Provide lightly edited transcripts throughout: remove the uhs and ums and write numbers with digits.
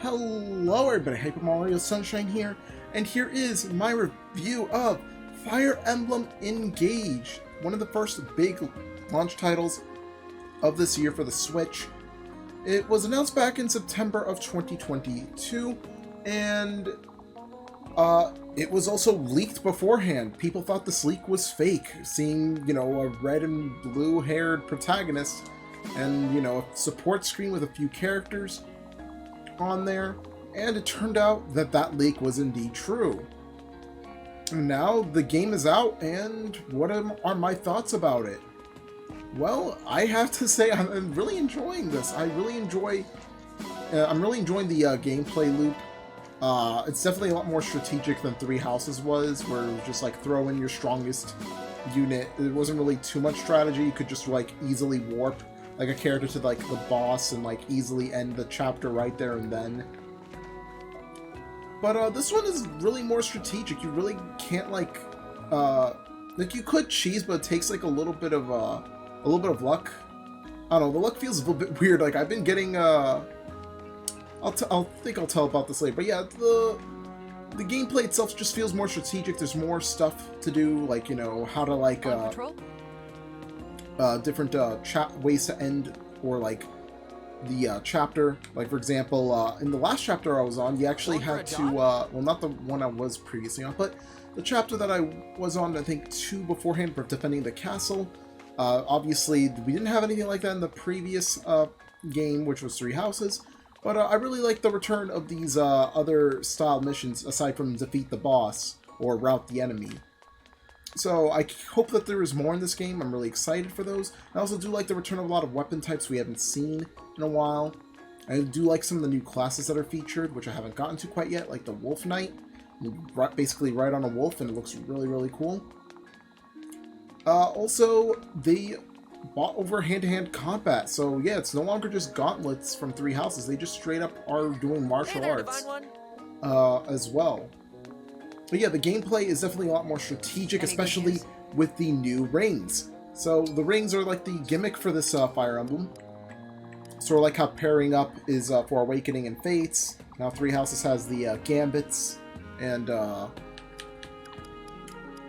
Hello everybody, Hypermariosunshine here, and here is my review of Fire Emblem Engage, one of the first big launch titles of this year for the Switch. It was announced back in September of 2022, and it was also leaked beforehand. People thought this leak was fake, seeing, a red and blue-haired protagonist and, a support screen with a few characters on there, and it turned out that that leak was indeed true. And now the game is out, and what are my thoughts about it? Well, I have to say I'm really enjoying this. I'm really enjoying the gameplay loop. It's definitely a lot more strategic than Three Houses was, where it was just like throw in your strongest unit. It wasn't really too much strategy. You could just like easily warp like a character to like the boss and like easily end the chapter right there and then. But this one is really more strategic. You really can't like you could cheese, but it takes like a little bit of luck. I don't know. The luck feels a little bit weird. Like I've been getting I'll tell about this later. But yeah, the gameplay itself just feels more strategic. There's more stuff to do, like how to like different ways to end or like the chapter. Like for example, in the last chapter I was on, you actually had to well, not the one I was previously on, but the chapter that I was on, I think 2 beforehand, for defending the castle. Obviously, we didn't have anything like that in the previous game, which was Three Houses. But I really like the return of these other style missions, aside from defeat the boss or rout the enemy. So I hope that there is more in this game. I'm really excited for those. I also do like the return of a lot of weapon types we haven't seen in a while. I do like some of the new classes that are featured, which I haven't gotten to quite yet, like the Wolf Knight. You basically ride on a wolf, and it looks really, really cool. Also, they bought over hand-to-hand combat, so yeah, it's no longer just gauntlets from Three Houses. They just straight up are doing martial arts as well. But yeah, the gameplay is definitely a lot more strategic, especially with the new rings. So the rings are like the gimmick for this Fire Emblem. Sort of like how pairing up is for Awakening and Fates. Now Three Houses has the Gambits and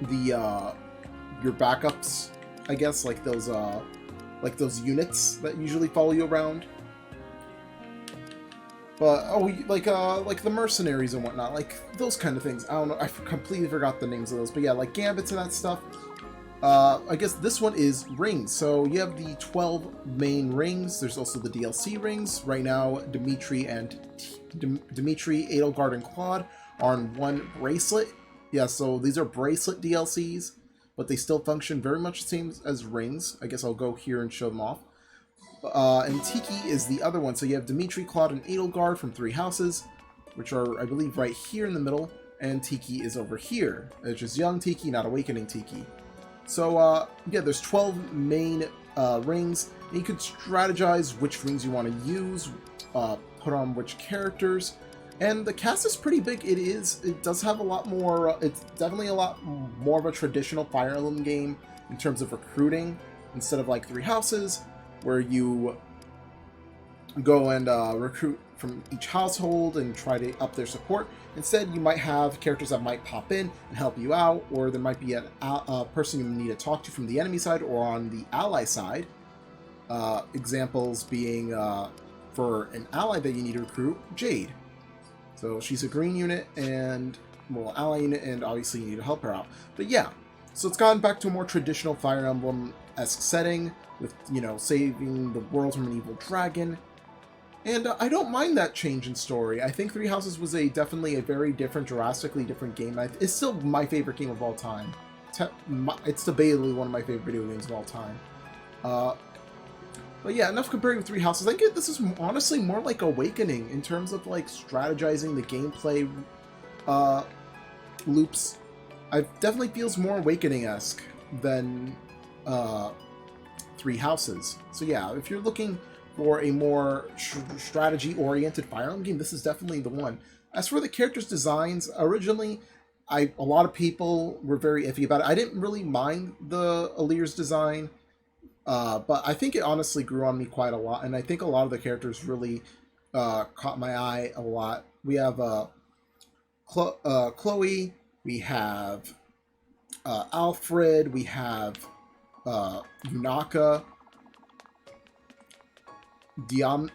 your backups, I guess, like those units that usually follow you around. But like the mercenaries and whatnot, like those kind of things. I don't know, I completely forgot the names of those, but yeah, like gambits and that stuff. I guess this one is rings. So you have the 12 main rings. There's also the DLC rings. Right now, Dimitri, Edelgard, and Claude are on one bracelet. Yeah, so these are bracelet DLCs, but they still function very much the same as rings. I guess I'll go here and show them off. And Tiki is the other one. So you have Dimitri, Claude, and Edelgard from Three Houses, which are, I believe, right here in the middle. And Tiki is over here, which is young Tiki, not Awakening Tiki. So, yeah, there's 12 main rings. And you could strategize which rings you want to use, put on which characters. And the cast is pretty big. It does have a lot more, it's definitely a lot more of a traditional Fire Emblem game in terms of recruiting, instead of like Three Houses, where you go and recruit from each household and try to up their support. Instead, you might have characters that might pop in and help you out, or there might be a person you need to talk to from the enemy side or on the ally side. Examples being, for an ally that you need to recruit, Jade. So she's a green unit and, well, ally unit, and obviously you need to help her out. But yeah, so it's gone back to a more traditional Fire Emblem-esque setting with, saving the world from an evil dragon. And I don't mind that change in story. I think Three Houses was definitely a very different, drastically different game. It's still my favorite game of all time. It's debatably one of my favorite video games of all time. But yeah, enough comparing with Three Houses. I think this is honestly more like Awakening in terms of like strategizing the gameplay loops. It definitely feels more Awakening-esque than Three Houses. So yeah, if you're looking for a more strategy-oriented Fire Emblem game, this is definitely the one. As for the characters' designs, originally, a lot of people were very iffy about it. I didn't really mind the Alir's design. But I think it honestly grew on me quite a lot, and I think a lot of the characters really caught my eye a lot. We have Chloe, we have Alfred, we have Yunaka, young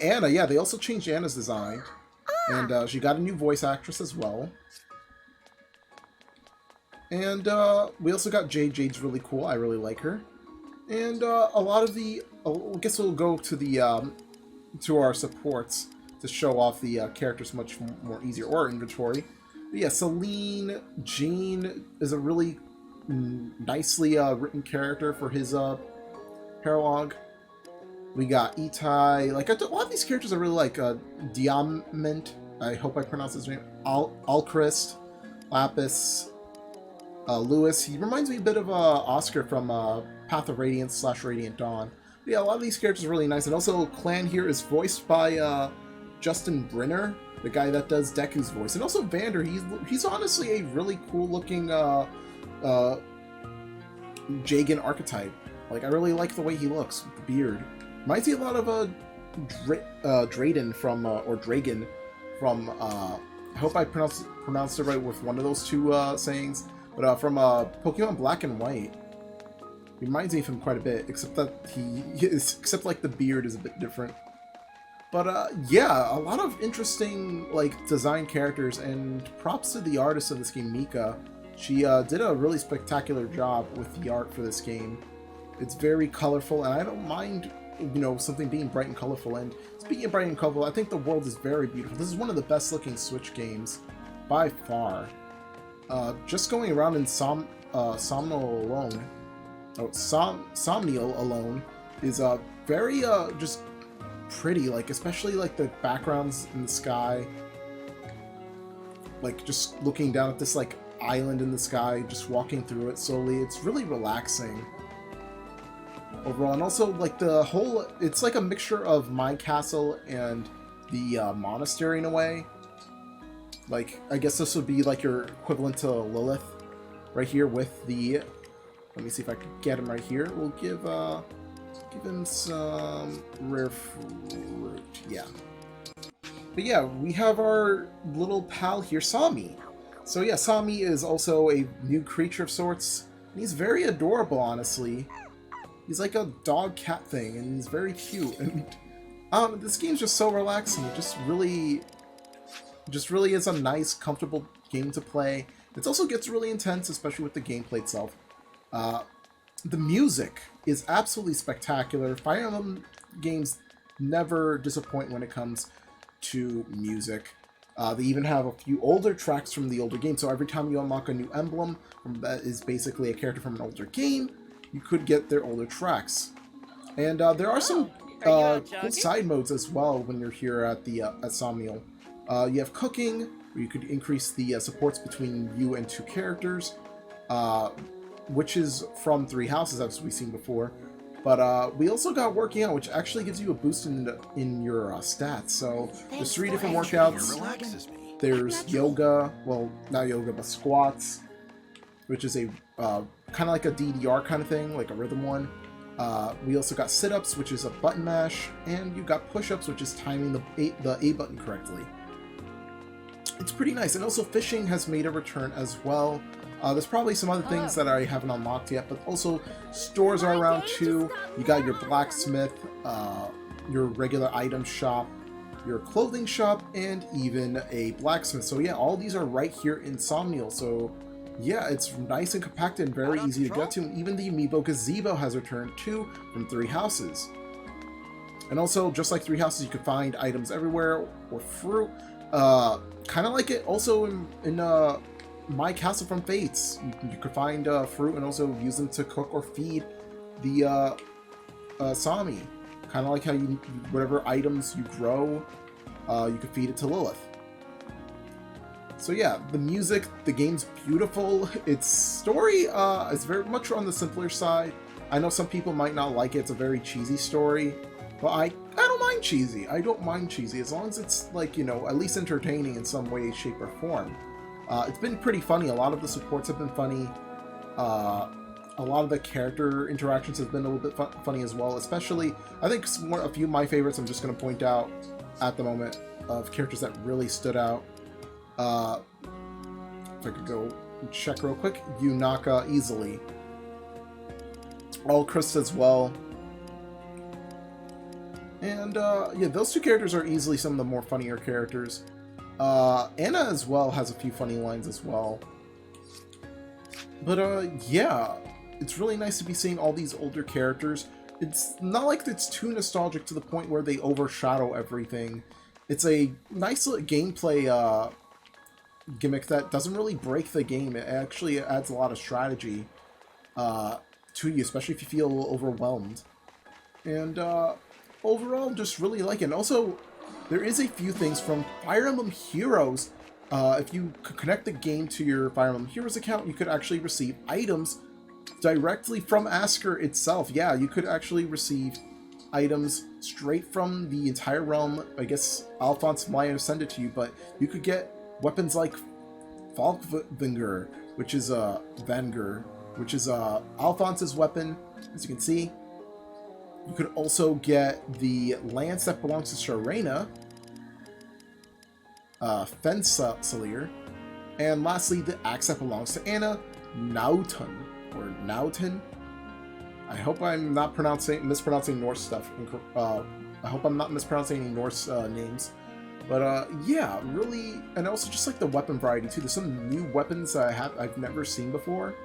Anna. Yeah, they also changed Anna's design. And she got a new voice actress as well. And we also got Jade. Jade's really cool. I really like her. And a lot of the... I guess we'll go to the to our supports to show off the characters much more easier, or inventory. But yeah, Celine, Jean is a really nicely written character for his paralogue. We got Itai. Like, a lot of these characters are really like Diamant. I hope I pronounced his name. Alchrist, Lapis, Lewis. He reminds me a bit of Oscar from Path of Radiance / Radiant Dawn. But yeah, a lot of these characters are really nice. And also, Clan here is voiced by Justin Brenner, the guy that does Deku's voice. And also Vander. He's honestly a really cool looking Jagan archetype. Like, I really like the way he looks with the beard. Reminds me a lot of Drayden from, or Dragon from, I hope I pronounced it right with one of those two sayings, but from Pokemon Black and White. He reminds me of him quite a bit, except that except like the beard is a bit different. But yeah, a lot of interesting like design characters, and props to the artist of this game, Mika. She did a really spectacular job with the art for this game. It's very colorful, and I don't mind, you know, something being bright and colorful. And speaking of bright and colorful, I think the world is very beautiful. This is one of the best looking Switch games by far. Just going around in Somnial alone is very just pretty, like especially like the backgrounds in the sky, like just looking down at this like island in the sky, just walking through it slowly. It's really relaxing overall. And also like the whole, it's like a mixture of my castle and the monastery in a way. Like, I guess this would be like your equivalent to Lilith right here with the, let me see if I can get him right here. We'll give him some rare fruit. Yeah. But yeah, we have our little pal here, Sami. So yeah, Sami is also a new creature of sorts. He's very adorable, honestly. He's like a dog-cat thing, and he's very cute. And this game's just so relaxing. It just really is a nice, comfortable game to play. It also gets really intense, especially with the gameplay itself. The music is absolutely spectacular. Fire Emblem games never disappoint when it comes to music. They even have a few older tracks from the older game, so every time you unlock a new emblem that is basically a character from an older game, you could get their older tracks. And there are some cool side modes as well when you're here at the at Somnial. You have cooking, where you could increase the supports between you and two characters, which is from 3 houses, as we've seen before. But we also got working out, which actually gives you a boost in your stats. So there's 3 different workouts. There's yoga, well, not yoga, but squats, which is a kind of like a DDR kind of thing, like a rhythm one. We also got sit-ups, which is a button mash, and you got push-ups, which is timing the A button correctly. It's pretty nice. And also fishing has made a return as well. There's probably some other things that I haven't unlocked yet, but also stores are around too. You got your blacksmith, your regular item shop, your clothing shop, and even a blacksmith. So yeah, all these are right here in Somnial. So yeah, it's nice and compacted and very easy to get to. And even the Amiibo Gazebo has returned too from 3 houses. And also, just like 3 houses, you can find items everywhere or fruit. Kind of like it also in My Castle from Fates. You could find fruit and also use them to cook or feed the Sami. Kind of like how you whatever items you grow, you could feed it to Lilith. So yeah, the music, the game's beautiful. Its story is very much on the simpler side. I know some people might not like it. It's a very cheesy story, but I don't mind cheesy. I don't mind cheesy as long as it's like, you know, at least entertaining in some way, shape, or form. It's been pretty funny. A lot of the supports have been funny. A a lot of the character interactions have been a little bit funny as well. Especially, I think a few of my favorites I'm just going to point out at the moment of characters that really stood out. If I could go check real quick, Yunaka easily. All Chris as well. And yeah, those two characters are easily some of the more funnier characters. Anna as well has a few funny lines as well. But yeah, it's really nice to be seeing all these older characters. It's not like it's too nostalgic to the point where they overshadow everything. It's a nice little gameplay gimmick that doesn't really break the game. It actually adds a lot of strategy to you, especially if you feel a little overwhelmed. And overall, just really like it. And also, there is a few things from Fire Emblem Heroes. If you connect the game to your Fire Emblem Heroes account, you could actually receive items directly from Asker itself. Yeah, you could actually receive items straight from the entire realm. I guess Alphonse might have sent it to you, but you could get weapons like Falkvinger, which is Vanger, which is Alphonse's weapon, as you can see. You could also get the lance that belongs to Sharena, Fensalier, and lastly the axe that belongs to Anna, Nauten, or Nauten. I hope I'm not mispronouncing Norse stuff. I hope I'm not mispronouncing any Norse names. But yeah, really, and also just like the weapon variety too. There's some new weapons I've never seen before.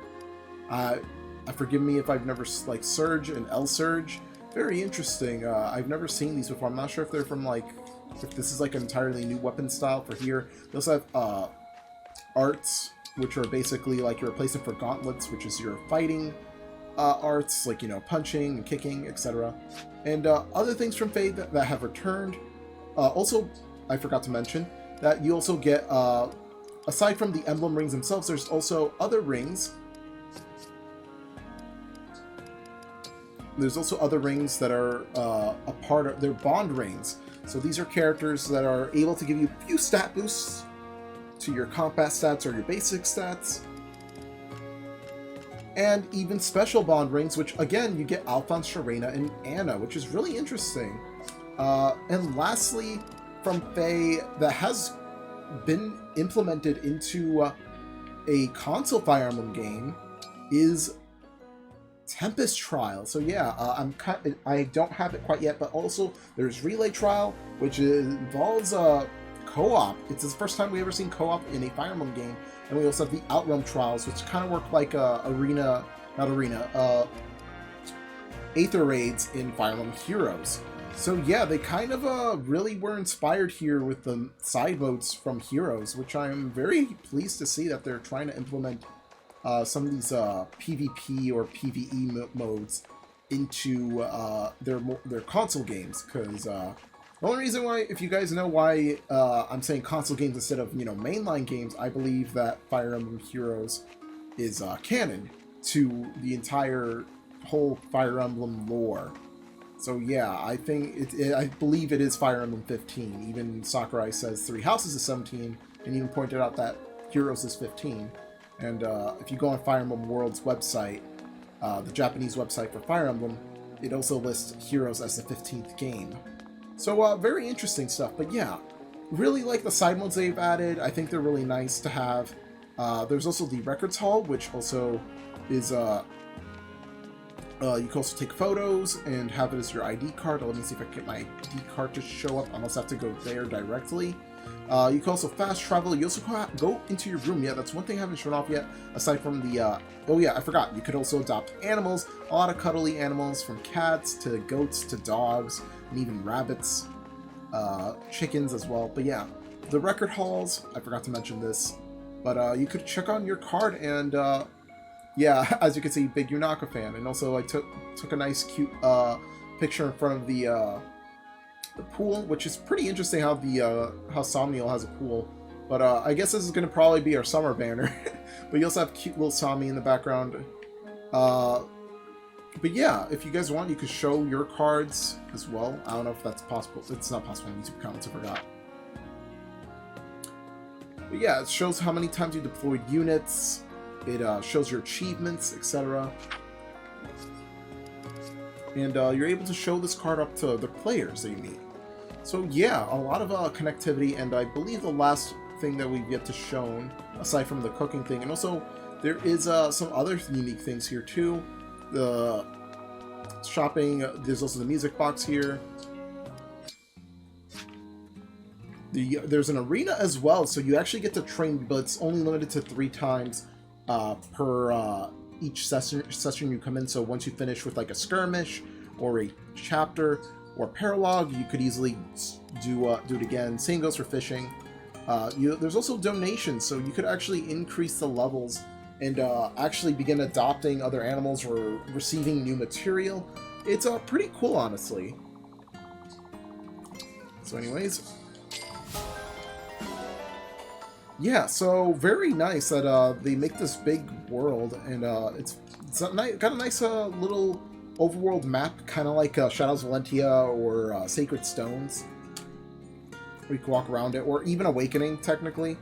Forgive me if I've never, like Surge and L Surge. Very interesting. I've never seen these before. I'm not sure if they're from like, if this is like an entirely new weapon style for here. They also have arts, which are basically like your replacement for gauntlets, which is your fighting arts, like, you know, punching and kicking, etc. And other things from Fade that have returned. Also, I forgot to mention that you also get, aside from the emblem rings themselves, there's also other rings. There's also other rings that are a part of, they're bond rings. So these are characters that are able to give you a few stat boosts to your combat stats or your basic stats. And even special bond rings, which again, you get Alphonse, Sharena, and Anna, which is really interesting. And lastly, from Faye, that has been implemented into a console Fire Emblem game, is Tempest Trial. So yeah, I don't have it quite yet, but also there's Relay Trial, which involves co-op. It's the first time we've ever seen co-op in a Fire Emblem game. And we also have the Outrealm Trials, which kind of work like Aether Raids in Fire Emblem Heroes. So yeah, they kind of really were inspired here with the side modes from Heroes, which I'm very pleased to see that they're trying to implement some of these PvP or PvE modes into their console games, because the only reason why, if you guys know why I'm saying console games instead of, you know, mainline games, I believe that Fire Emblem Heroes is canon to the entire whole Fire Emblem lore. So yeah, I think I believe it is Fire Emblem 15. Even Sakurai says Three Houses is 17, and even pointed out that Heroes is 15. And if you go on Fire Emblem World's website, the Japanese website for Fire Emblem, it also lists Heroes as the 15th game. So very interesting stuff. But yeah, really like the side modes they've added. I think they're really nice to have. There's also the Records Hall, which also is you can also take photos and have it as your ID card. Let me see if I can get my ID card to show up. I almost have to go there directly. You can also fast travel. You also go into your room. Yeah, that's one thing I haven't shown off yet, aside from the, oh yeah, I forgot. You could also adopt animals, a lot of cuddly animals, from cats to goats to dogs, and even rabbits, chickens as well. But yeah, the record halls, I forgot to mention this, but you could check on your card, and yeah, as you can see, big Yunaka fan. And also I took a nice cute picture in front of the pool, which is pretty interesting how how Samuel has a pool. But I guess this is going to probably be our summer banner. But you also have cute little Sami in the background. But yeah, if you guys want, you could show your cards as well. I don't know if that's possible. It's not possible on YouTube comments, I forgot. But yeah, it shows how many times you deployed units. It shows your achievements, etc. and you're able to show this card up to the players that you meet. So yeah, a lot of connectivity, and I believe the last thing that we get to shown, aside from the cooking thing, and also there is some other unique things here too. The shopping, there's also the music box here. There's an arena as well, so you actually get to train, but it's only limited to 3 times per each session you come in. So once you finish with like a skirmish or a chapter or paralogue, you could easily do it again. Same goes for fishing. There's also donations, so you could actually increase the levels and actually begin adopting other animals or receiving new material. It's pretty cool, honestly. So anyways, yeah, so very nice that they make this big world, and it's got a nice little overworld map, kind of like Shadows of Valentia or Sacred Stones. We can walk around it, or even Awakening, technically.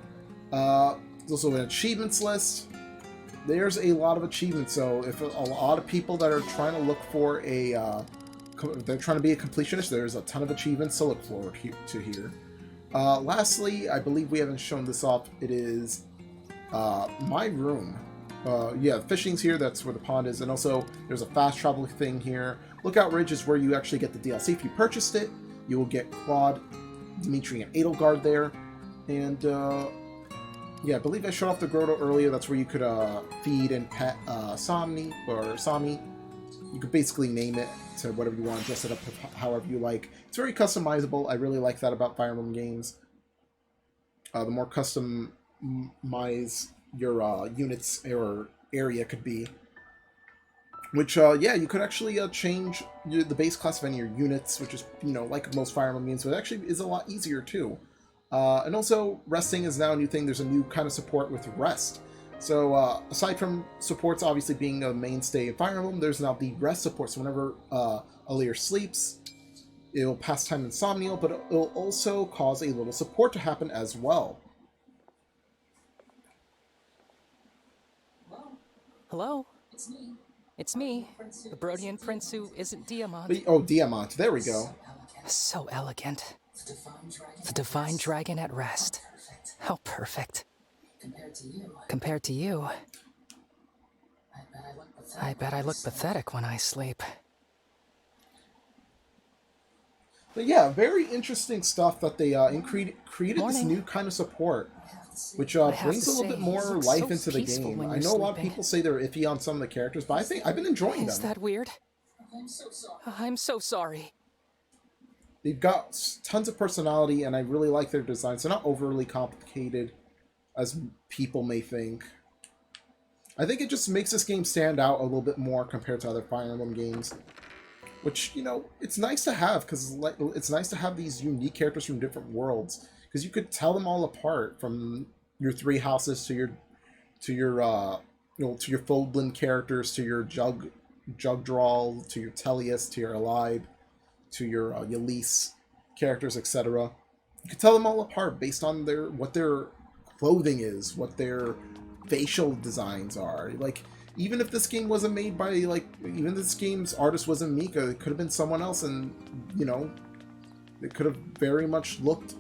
There's also an achievements list. There's a lot of achievements, so if a lot of people that are trying to look for they're trying to be a completionist, there's a ton of achievements to look forward to here. Lastly, I believe we haven't shown this off. It is my room. Yeah, fishing's here. That's where the pond is, and also there's a fast travel thing here. Lookout Ridge is where you actually get the DLC. If you purchased it, you will get Claude, Dimitri, and Edelgard there. And yeah, I believe I showed off the grotto earlier. That's where you could feed and pet Sami. You could basically name it to whatever you want, dress it up however you like. It's very customizable. I really like that about Fire Emblem games. The more customize your units or area could be. Which, yeah, you could actually change the base class of any of your units, which is, like most Fire Emblem games, but it actually is a lot easier, too. And also, resting is now a new thing. There's a new kind of support with rest. So, aside from supports obviously being a mainstay of Fire Emblem, there's now the rest support. So whenever Alear sleeps, it'll pass time insomnia, but it'll also cause a little support to happen as well. Hello? It's me, the Brodian prince who isn't Diamant. Oh, Diamant. There we go. So elegant. The divine dragon at rest. How perfect. Compared to you, I bet I look pathetic when I sleep. But yeah, very interesting stuff that they created this new kind of support, which brings a little bit more life into the game. I know a lot of people say they're iffy on some of the characters, but I think I've been enjoying them. Is that weird? I'm so sorry. They've got tons of personality, and I really like their designs. They're not overly complicated, as people may think. I think it just makes this game stand out a little bit more compared to other Fire Emblem games. Which, it's nice to have, because it's nice to have these unique characters from different worlds. Because you could tell them all apart, from your 3 houses to your Fodlan characters, to your Jugdrawl, to your Tellius, to your Alide, to your Yelise characters, etc. You could tell them all apart based on what their clothing is, what their facial designs are. Like, even if this game wasn't made by, even if this game's artist wasn't Mika, it could have been someone else, and, it could have very much looked,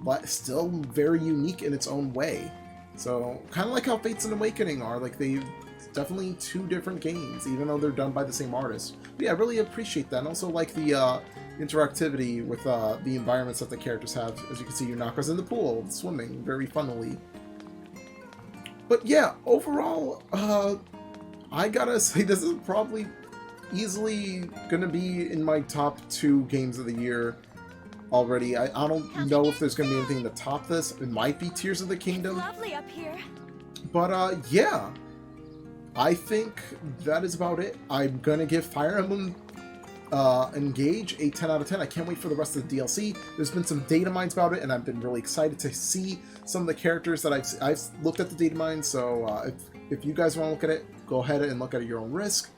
but still very unique in its own way. So, kind of like how Fates and Awakening are, they definitely 2 different games, even though they're done by the same artist. But yeah, I really appreciate that, and also like the interactivity with the environments that the characters have. As you can see, Yunaka's in the pool, swimming, very funnily. But yeah, overall, I gotta say this is probably easily gonna be in my top 2 games of the year already. I don't know if there's gonna be anything to top this. It might be Tears of the Kingdom. It's lovely up here. But yeah, I think that is about it. I'm gonna give Fire Emblem Engage a 10 out of 10. I can't wait for the rest of the DLC. There's been some data mines about it, and I've been really excited to see some of the characters that I've looked at the data mines. So if you guys want to look at it, go ahead and look at it at your own risk.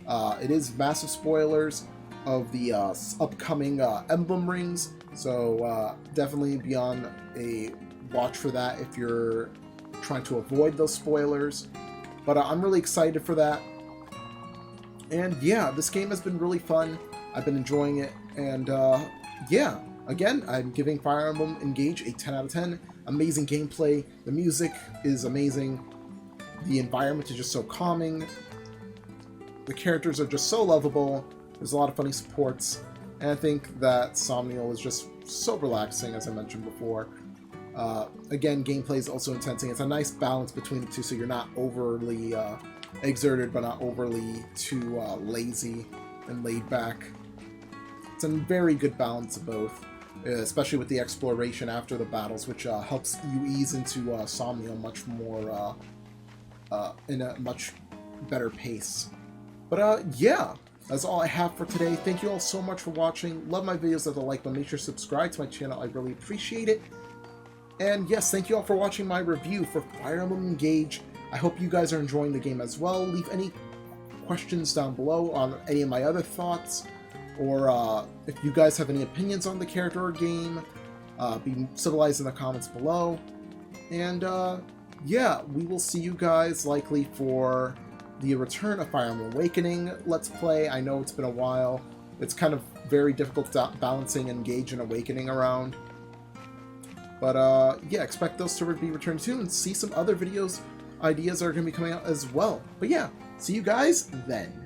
It is massive spoilers of the upcoming emblem rings, so definitely be on a watch for that if you're trying to avoid those spoilers. But I'm really excited for that. And yeah, this game has been really fun. I've been enjoying it, and yeah, again, I'm giving Fire Emblem Engage a 10 out of 10. Amazing gameplay, the music is amazing, the environment is just so calming, the characters are just so lovable, there's a lot of funny supports, and I think that Somniel is just so relaxing, as I mentioned before. Again, gameplay is also intensing. It's a nice balance between the two, so you're not overly exerted, but not overly too lazy and laid back. It's a very good balance of both, especially with the exploration after the battles, which helps you ease into Somniel much more in a much better pace. But yeah, that's all I have for today. Thank you all so much for watching. Love my videos with a like, but make sure to subscribe to my channel. I really appreciate it. And yes, thank you all for watching my review for Fire Emblem Engage. I hope you guys are enjoying the game as well. Leave any questions down below on any of my other thoughts, or if you guys have any opinions on the character or game, be civilized in the comments below. And yeah, we will see you guys likely for the return of Fire Emblem Awakening Let's Play. I know it's been a while. It's kind of very difficult balancing Engage and Awakening around. But yeah, expect those to be returned soon, and see some other videos ideas are going to be coming out as well. But yeah, see you guys then.